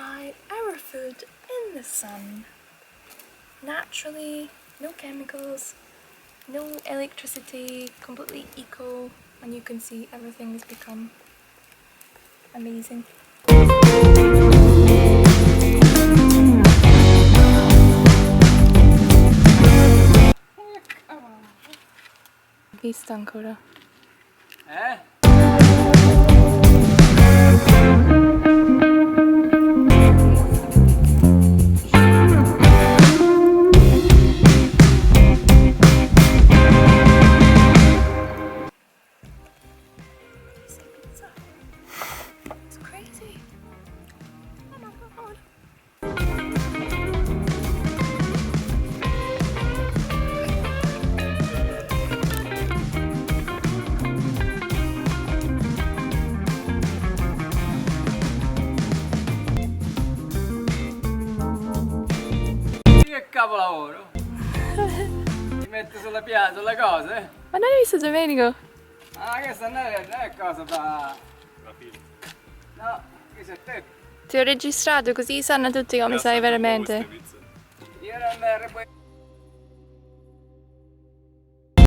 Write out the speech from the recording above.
dry our food in the sun. Naturally, no chemicals, no electricity, completely eco, and you can see everything has become amazing. Vista ancora. It's crazy. Oh my god. Che capolavoro! Si mette sulla piazza, sulle cose? Ma non hai visto Domenico? Ah, questa non è cosa da... No, questo è te. Ti ho registrato così sanno tutti come sei veramente. Io non